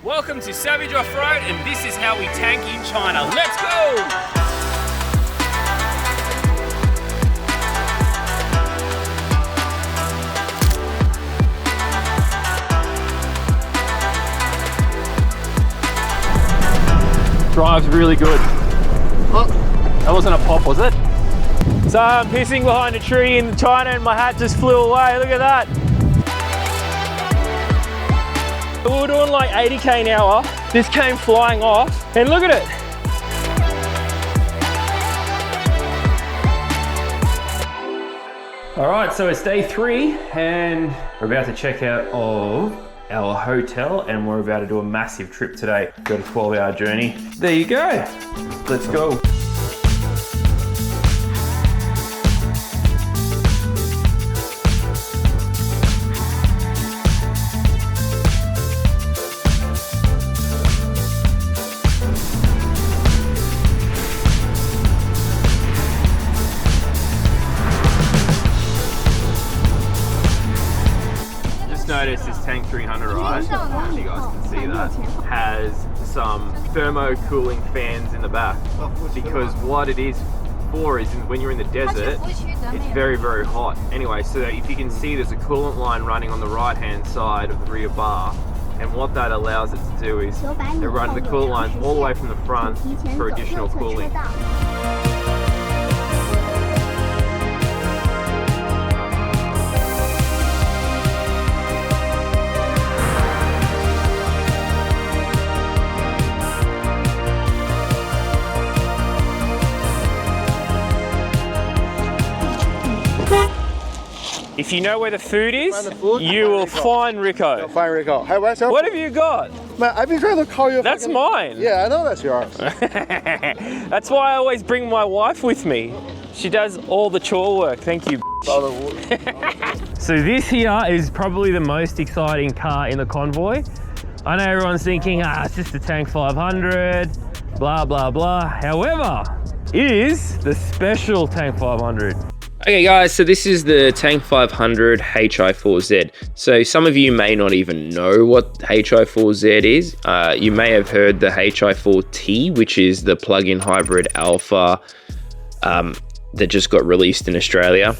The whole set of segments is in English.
Welcome to Savage Off-Road, and this is how we tank in China. Let's go! Drives really good. Oh, that wasn't a pop, was it? So I'm pissing behind a tree in China and my hat just flew away. Look at that. We were doing like 80k an hour. This came flying off and look at it. All right, so it's day 3 and we're about to check out of our hotel and we're about to do a massive trip today. Got a 12-hour journey. There you go. Let's go. Notice this Tank 300, right? You guys can see that has some thermo cooling fans in the back, because what it is for is when you're in the desert it's very hot. Anyway, so if you can see, there's a coolant line running on the right hand side of the rear bar, and what that allows it to do is they run the coolant lines all the way from the front for additional cooling. If you know where the food is, you will find Rico. You'll find Rico. Hey, what's up? What have you got? Man, I've been trying to call you. That's mine. Yeah, I know that's yours. That's why I always bring my wife with me. She does all the chore work. Thank you. So this here is probably the most exciting car in the convoy. I know everyone's thinking, it's just a Tank 500, blah, blah, blah. However, it is the special Tank 500. Okay guys, so this is the Tank 500 Hi4Z. So some of you may not even know what Hi4Z is. You may have heard the Hi4T, which is the plug-in hybrid alpha that just got released in Australia.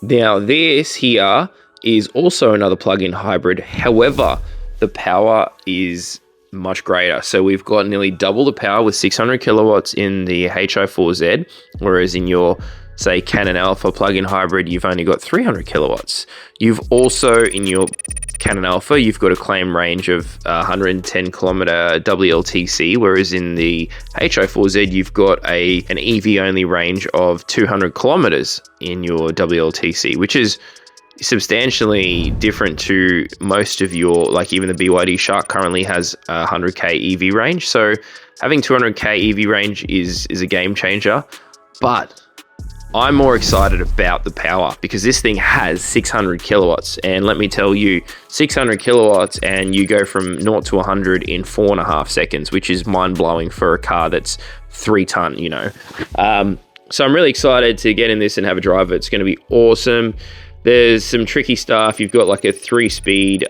Now this here is also another plug-in hybrid. However, the power is much greater. So we've got nearly double the power with 600 kilowatts in the Hi4Z, whereas in your say Canon Alpha plug-in hybrid, you've only got 300 kilowatts. You've also, in your Canon Alpha, you've got a claim range of 110 kilometer WLTC, whereas in the Hi4Z, you've got an EV only range of 200 kilometers in your WLTC, which is substantially different to most of your, like even the BYD Shark currently has a 100k EV range. So having 200k EV range is a game changer, but I'm more excited about the power because this thing has 600 kilowatts. And let me tell you, 600 kilowatts and you go from 0 to 100 in 4.5 seconds, which is mind blowing for a car that's 3 ton, you know. So I'm really excited to get in this and have a drive. It's going to be awesome. There's some tricky stuff. You've got like a 3-speed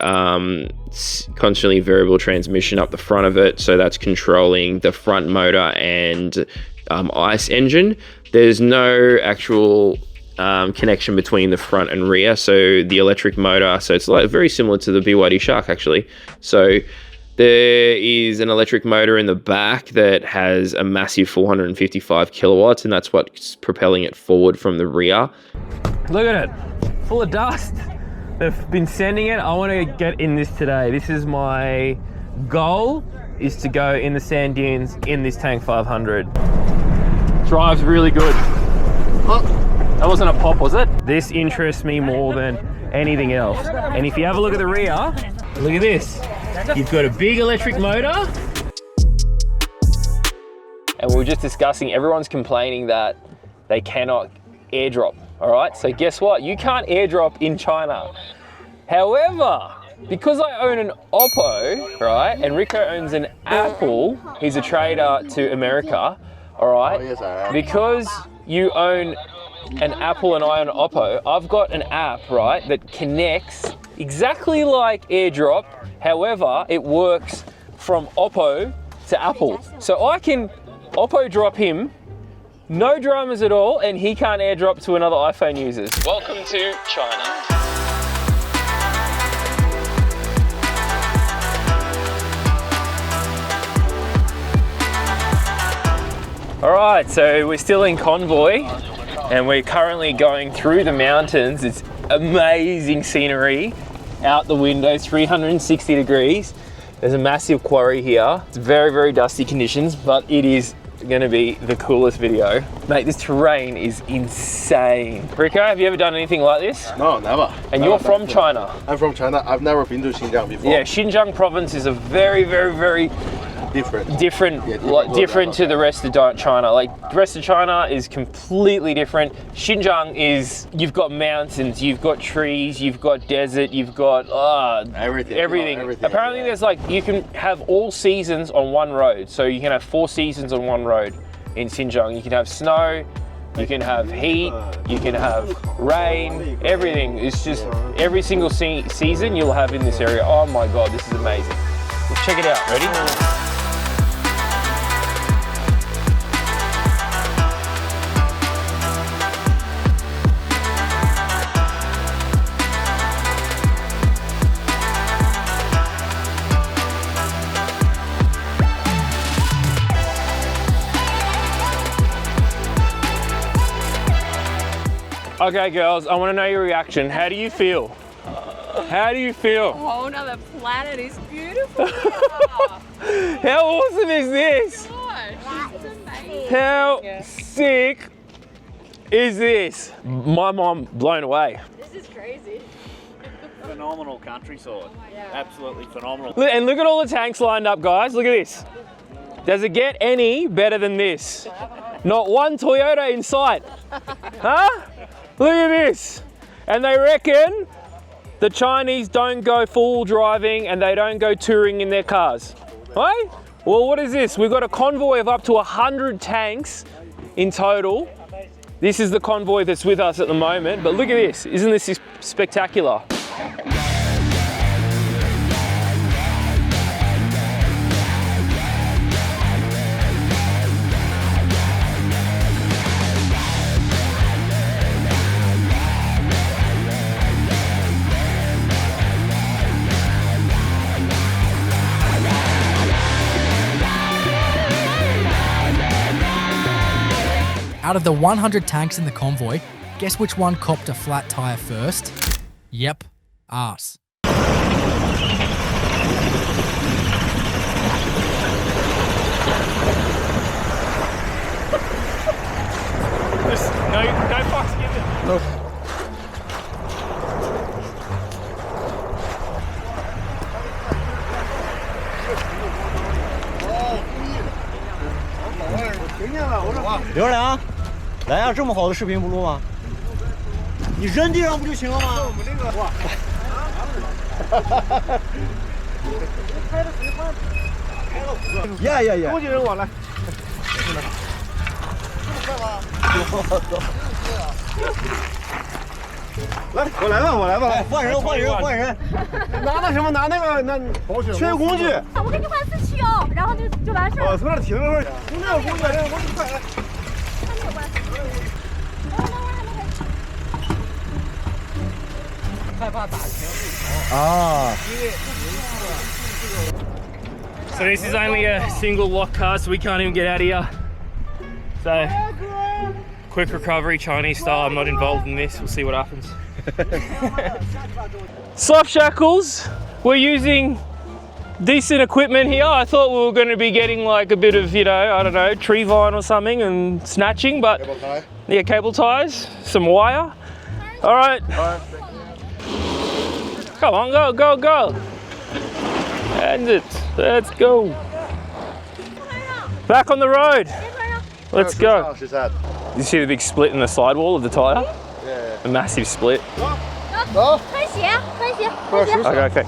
constantly variable transmission up the front of it. So that's controlling the front motor and ICE engine. There's no actual connection between the front and rear. So the electric motor, so it's like very similar to the BYD Shark actually. So there is an electric motor in the back that has a massive 455 kilowatts, and that's what's propelling it forward from the rear. Look at it, full of dust. They've been sending it. I want to get in this today. This is my goal, is to go in the sand dunes in this Tank 500. Drives really good. Oh, that wasn't a pop, was it? This interests me more than anything else. And if you have a look at the rear, look at this. You've got a big electric motor. And we were just discussing, everyone's complaining that they cannot airdrop, all right? So guess what? You can't airdrop in China. However, because I own an OPPO, right, and Rico owns an Apple, he's a trader to America, all right? Because you own an Apple and I own an OPPO, I've got an app, right, that connects exactly like AirDrop. However, it works from OPPO to Apple. So I can OPPO drop him, no dramas at all, and he can't AirDrop to another iPhone users. Welcome to China. All right, so we're still in convoy and we're currently going through the mountains. It's amazing scenery out the window, 360 degrees. There's a massive quarry here. It's very, very dusty conditions, but it is gonna be the coolest video. Mate, this terrain is insane. Rico, have you ever done anything like this? No, never. And you're from China? I'm from China. I've never been to Xinjiang before. Yeah, Xinjiang province is a very, very, very different to the rest of China. Like, the rest of China is completely different. Xinjiang is, you've got mountains, you've got trees, you've got desert, you've got everything. Apparently there's like, you can have all seasons on one road. So you can have 4 seasons on one road in Xinjiang. You can have snow, you can have heat, you can have rain, everything. It's just every single season you'll have in this area. Oh my God, this is amazing. Let's check it out, ready? Okay, girls, I want to know your reaction. How do you feel? How do you feel? A whole nother planet is beautiful. How awesome is this? Gosh, this is amazing. How sick is this? My mom blown away. This is crazy. Phenomenal countryside. Yeah. Absolutely phenomenal. And look at all the tanks lined up, guys. Look at this. Does it get any better than this? Not one Toyota in sight. Huh? Look at this. And they reckon the Chinese don't go full driving and they don't go touring in their cars. Right? Well, what is this? We've got a convoy of up to 100 tanks in total. This is the convoy that's with us at the moment, but look at this. Isn't this spectacular? Out of the 100 tanks in the convoy, guess which one copped a flat tyre first? Yep, ours. No fucks given. No.刘良，来呀，这么好的视频不录吗？你扔地上不就行了吗？我们这个哇，呀！攻击人我来。来，我来吧。哎，换人。拿那什么？拿那个缺工具。我给你换4期哦，然后就完事儿了。从那儿停着会儿，从那工具，这个工具快来。还没有关系。害怕打停啊。 So this is only a single lock car, so we can't even get out of here. So, quick recovery, Chinese style. I'm not involved in this. We'll see what happens. Soft shackles. We're using decent equipment here. I thought we were going to be getting like a bit of, you know, I don't know, tree vine or something and snatching, but Cable tie. Yeah, cable ties, some wire. All right. Come on, go. And it. Let's go. Back on the road. Let's go. You see the big split in the sidewall of the tyre? Yeah. A massive split. No. Okay.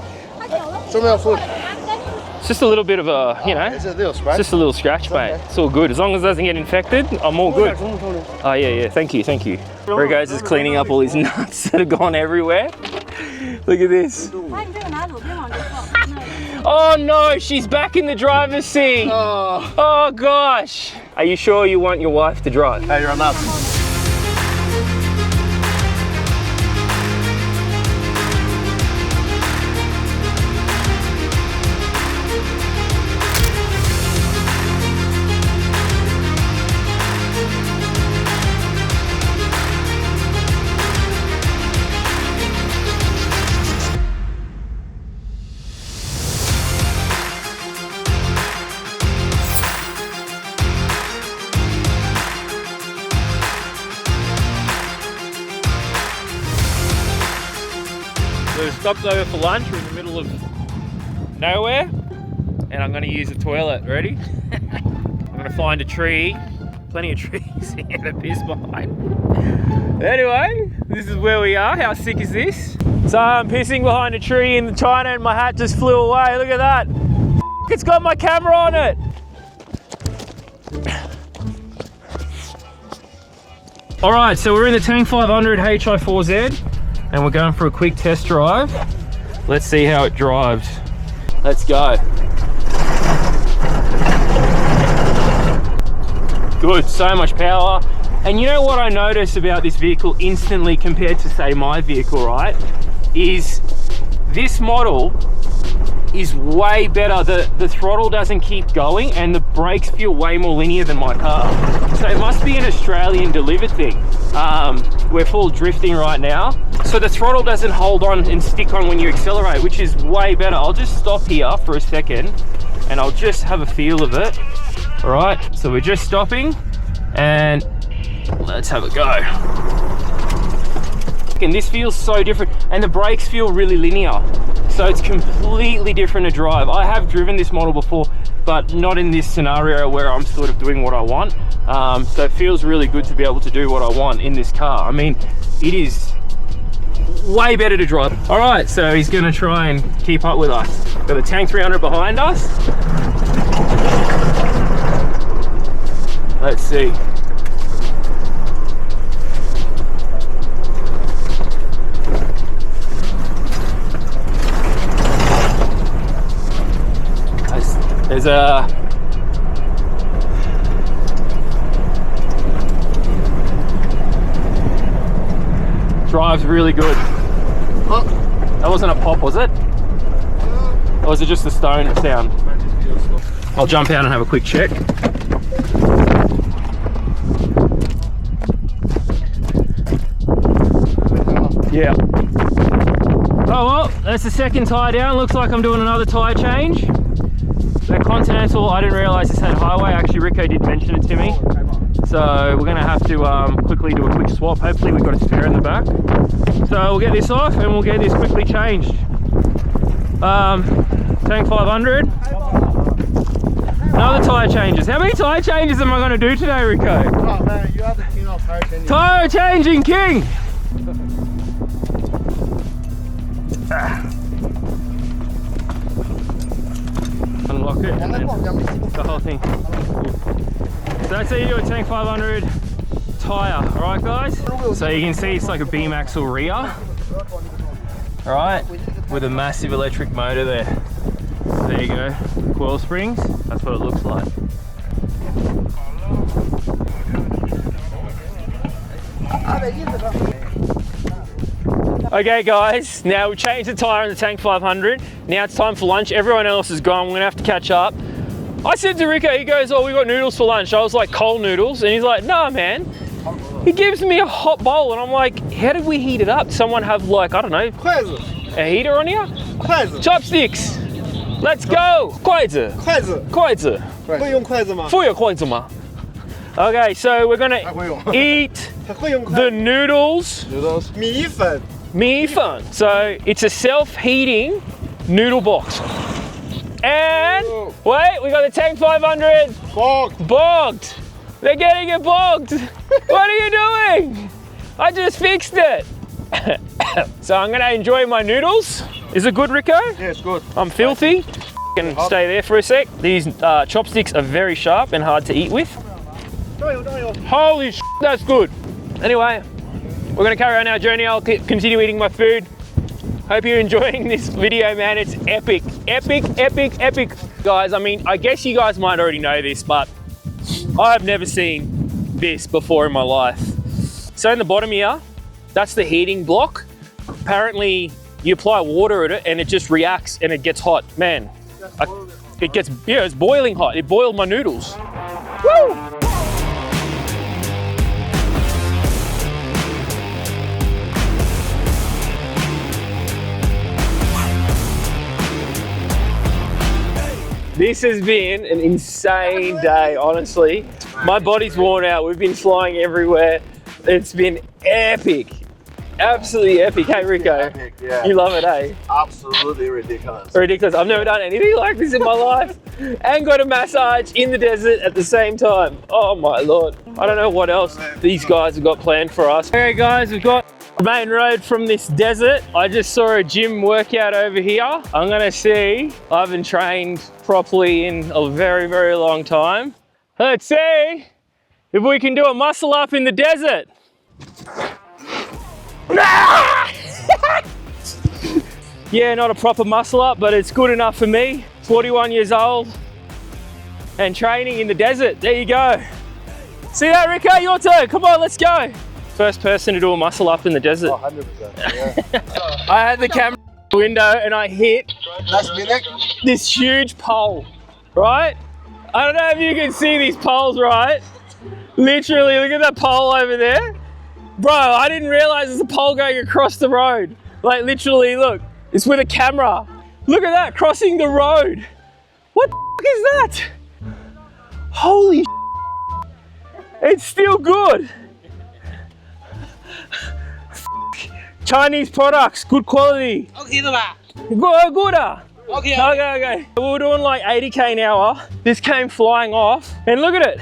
It's just a little bit of a, you know, It's a little scratch. just a little scratch, mate. It's all good. As long as it doesn't get infected, I'm all good. Oh, yeah. Thank you. Rigo's is cleaning up all his nuts that have gone everywhere. Look at this. Oh no, she's back in the driver's seat. Oh gosh. Are you sure you want your wife to drive? Hey, you're not. We've stopped over for lunch. We're in the middle of nowhere and I'm gonna use the toilet. Ready? I'm gonna find a tree. Plenty of trees here to piss behind. Anyway, this is where we are. How sick is this? So I'm pissing behind a tree in China and my hat just flew away. Look at that. It's got my camera on it. All right, so we're in the Tank 500 HI4Z and we're going for a quick test drive. Let's see how it drives. Let's go. Good, so much power. And you know what I noticed about this vehicle instantly compared to say my vehicle, right? Is this model is way better. The throttle doesn't keep going and the brakes feel way more linear than my car. So it must be an Australian delivered thing. We're full drifting right now. So the throttle doesn't hold on and stick on when you accelerate, which is way better. I'll just stop here for a second and I'll just have a feel of it. All right, so we're just stopping and let's have a go. And this feels so different and the brakes feel really linear. So it's completely different to drive. I have driven this model before, but not in this scenario where I'm sort of doing what I want. So it feels really good to be able to do what I want in this car. I mean, it is way better to drive. All right, so he's gonna try and keep up with us. Got the Tank 300 behind us. Let's see. There's a drives really good. That wasn't a pop, was it? Or was it just the stone sound? I'll jump out and have a quick check. Yeah. Oh well, that's the second tyre down. Looks like I'm doing another tyre change. The Continental, I didn't realise this had highway. Actually, Rico did mention it to me. So we're going to have to quickly do a quick swap. Hopefully we've got a spare in the back. So we'll get this off and we'll get this quickly changed. Tank 500. Another tyre changes. How many tyre changes am I going to do today, Rico? Oh man, you have the king of tyre changing. Tyre changing king! Unlock it and then the whole thing. So that's how you do a Tank 500 tyre, alright guys? So you can see it's like a beam axle rear, alright, with a massive electric motor there. There you go, coil springs, that's what it looks like. Okay guys, now we changed the tyre on the Tank 500. Now it's time for lunch. Everyone else is gone. We're gonna have to catch up. I said to Rico, he goes, oh, we got noodles for lunch. I was like, cold noodles. And he's like, nah, man. He gives me a hot bowl and I'm like, how did we heat it up? Someone have like, I don't know, a heater on here? Chopsticks. Let's go. 筷子. 筷子. 会用筷子吗？ 会有筷子吗? Okay, so we're gonna eat the noodles. 米粉。 米粉. So it's a self-heating noodle box. And wait, we got the Tank 500 bogged. They're getting it bogged. What are you doing? I just fixed it. So I'm gonna enjoy my noodles. Is it good, Rico? Yeah, it's good. I'm filthy. Can stay there for a sec. These chopsticks are very sharp and hard to eat with. Holy shit, that's good. Anyway, we're gonna carry on our journey. I'll continue eating my food. Hope you're enjoying this video, man. It's epic, epic, epic, epic. Guys, I mean, I guess you guys might already know this, but I have never seen this before in my life. So in the bottom here, that's the heating block. Apparently, you apply water at it and it just reacts and it gets hot. Man, it's boiling hot. It boiled my noodles. Woo! This has been an insane day, honestly. My body's worn out. We've been flying everywhere. It's been epic. Absolutely epic. Hey, Rico. Epic, yeah. You love it, eh? Absolutely ridiculous. Ridiculous. I've never done anything like this in my life and got a massage in the desert at the same time. Oh my Lord. I don't know what else these guys have got planned for us. Okay guys, we've got the main road from this desert. I just saw a gym workout over here. I'm gonna see. I haven't trained properly in a very, very long time. Let's see if we can do a muscle up in the desert. Yeah, not a proper muscle up, but it's good enough for me. 41 years old and training in the desert. There you go. See that, Rico? Your turn. Come on, let's go. First person to do a muscle up in the desert. Oh, 100%. Yeah. I had the camera window and I hit this huge pole, right? I don't know if you can see these poles, right? Literally, look at that pole over there. Bro, I didn't realize there's a pole going across the road. Like literally, look, it's with a camera. Look at that, crossing the road. What the f is that? Holy shit. It's still good. Chinese products, good quality. Okay, the back. Good. Okay. Okay. We were doing like 80k an hour. This came flying off and look at it.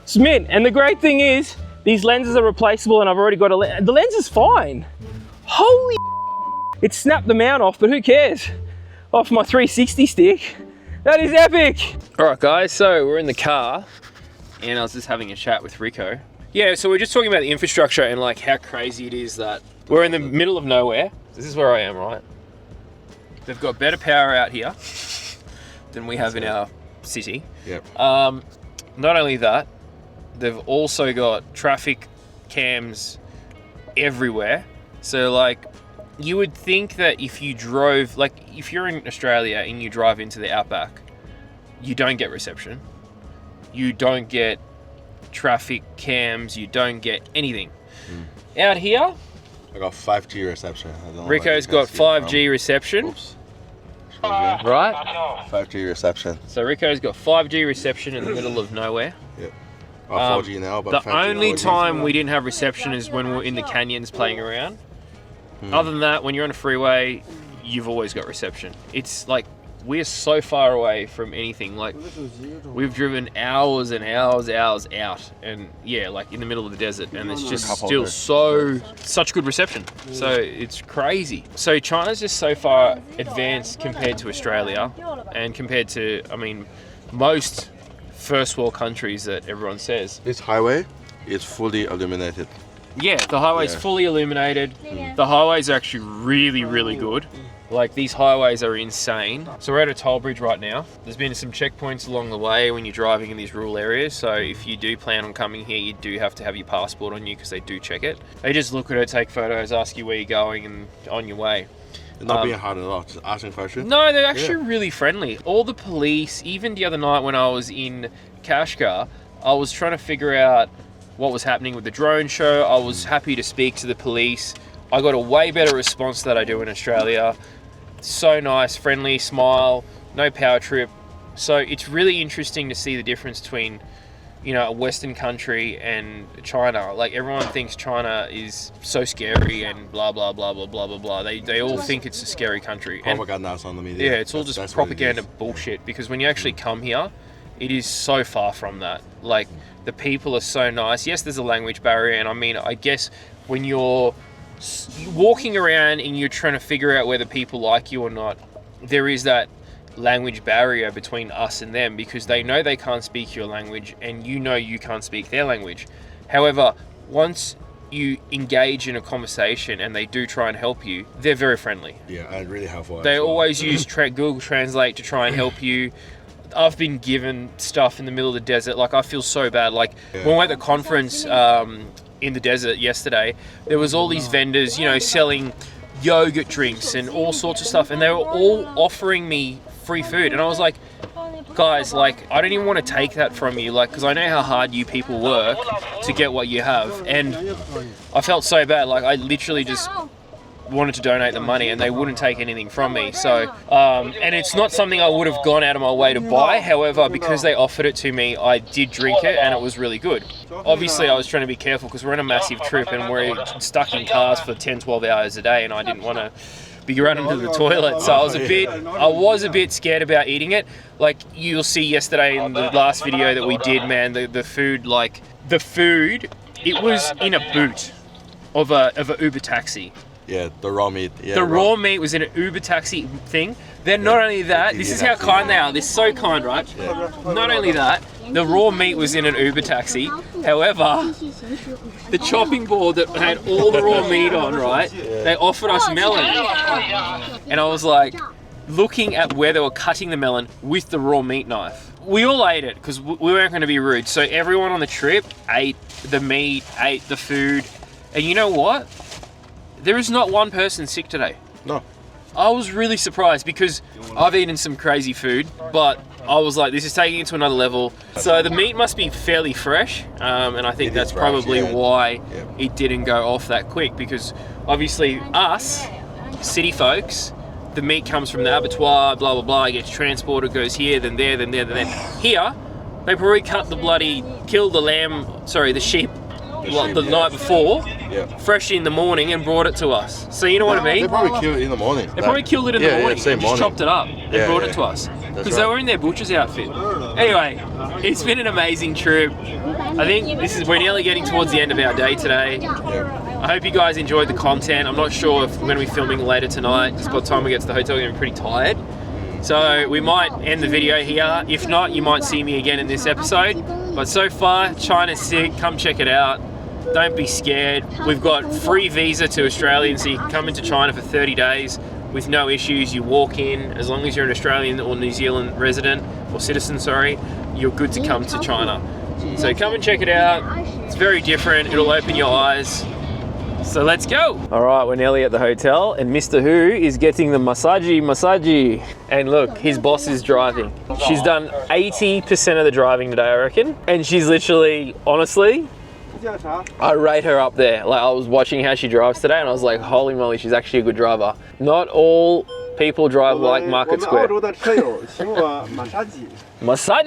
It's mint. And the great thing is, these lenses are replaceable and I've already got a lens. The lens is fine. Holy it snapped the mount off, but who cares? Off my 360 stick. That is epic. All right guys, so we're in the car and I was just having a chat with Rico. Yeah, so we're just talking about the infrastructure and like how crazy it is that we're in the middle of nowhere. This is where I am, right? They've got better power out here than we have in our city. Yep. Not only that, they've also got traffic cams everywhere. So like, you would think that if you drove, like if you're in Australia and you drive into the outback, you don't get reception. You don't get traffic cams, you don't get anything. Out here, I got 5G reception. I don't know Rico's got 5G reception. Oops. Right? 5G reception. So Rico's got 5G reception in the middle of nowhere. Yep. 4G now, but the only time we didn't have reception is when we were in the canyons playing around. Other than that, when you're on a freeway, you've always got reception. It's like, we're so far away from anything. Like, we've driven hours and hours out, and yeah, like in the middle of the desert, and it's just still such good reception. So it's crazy. So China's just so far advanced compared to Australia, and compared to, I mean, most first world countries that everyone says. This highway is fully illuminated. Yeah, the highway's fully illuminated. The highways are actually really, really good. Like, these highways are insane. So we're at a toll bridge right now. There's been some checkpoints along the way when you're driving in these rural areas. So if you do plan on coming here, you do have to have your passport on you because they do check it. They just look at it, take photos, ask you where you're going and on your way. They're not being hard at all, just asking questions. No, they're actually really friendly. All the police, even the other night when I was in Kashgar, I was trying to figure out what was happening with the drone show. I was happy to speak to the police. I got a way better response than I do in Australia. So nice, friendly, smile, no power trip. So it's really interesting to see the difference between, you know, a Western country and China. Like, everyone thinks China is so scary and blah, blah, blah, blah, blah, blah, blah. They all think it's a scary country. Propaganda on the media. Yeah, it's all just propaganda bullshit, because when you actually come here, it is so far from that. Like, the people are so nice. Yes, there's a language barrier, and I mean, I guess when you're walking around and you're trying to figure out whether people like you or not, there is that language barrier between us and them, because they know they can't speak your language and you know you can't speak their language. However, once you engage in a conversation and they do try and help you, they're very friendly. Yeah, and really helpful. They always use Google Translate to try and help you. I've been given stuff in the middle of the desert. Like, I feel so bad. Like, when we were at the conference in the desert yesterday, there was all these vendors, you know, selling yogurt drinks and all sorts of stuff, and they were all offering me free food. And I was like, guys, like, I don't even want to take that from you, like, because I know how hard you people work to get what you have. And I felt so bad. Like, I literally just wanted to donate the money and they wouldn't take anything from me. So and it's not something I would have gone out of my way to buy. However, because they offered it to me, I did drink it and it was really good. Obviously I was trying to be careful because we're on a massive trip and we're stuck in cars for 10-12 hours a day, and I didn't want to be running to the toilet, so I was a bit scared about eating it. Like, you'll see yesterday in the last video that we did, man, the food, it was in a boot of a Uber taxi. Yeah, the raw meat. Yeah, the raw meat was in an Uber taxi thing. Then not only that, this is how kind they are. They're so kind, right? Yeah. Not only that, the raw meat was in an Uber taxi. However, the chopping board that had all the raw meat on, right? They offered us melon. And I was like, looking at where they were cutting the melon with the raw meat knife. We all ate it because we weren't going to be rude. So everyone on the trip ate the meat, ate the food. And you know what? There is not one person sick today. No. I was really surprised because I've eaten some crazy food, but I was like, this is taking it to another level. So the meat must be fairly fresh, and I think that's probably why it didn't go off that quick, because obviously us, city folks, the meat comes from the abattoir, blah, blah, blah, it gets transported, goes here, then there, then there, then there. Here, they probably killed the sheep the night before, fresh in the morning, and brought it to us. So you know what I mean? They probably killed it in the morning. They probably killed it in the morning. Same just chopped it up and brought it to us. Because they were in their butcher's outfit. Anyway, it's been an amazing trip. I think we're nearly getting towards the end of our day today. I hope you guys enjoyed the content. I'm not sure if we're going to be filming later tonight, because by the time we get to the hotel, we're going to be pretty tired. So we might end the video here. If not, you might see me again in this episode. But so far, China's sick. Come check it out. Don't be scared. We've got free visa to Australians, so you can come into China for 30 days with no issues. You walk in, as long as you're an Australian or New Zealand resident, or citizen, sorry, you're good to come to China. So come and check it out. It's very different. It'll open your eyes. So let's go. All right, we're nearly at the hotel, and Mr. Hu is getting the massage. And look, his boss is driving. She's done 80% of the driving today, I reckon. And she's literally, honestly, I rate her up there. Like, I was watching how she drives today and I was like, holy moly, she's actually a good driver. Not all people drive like Market Square. Massage.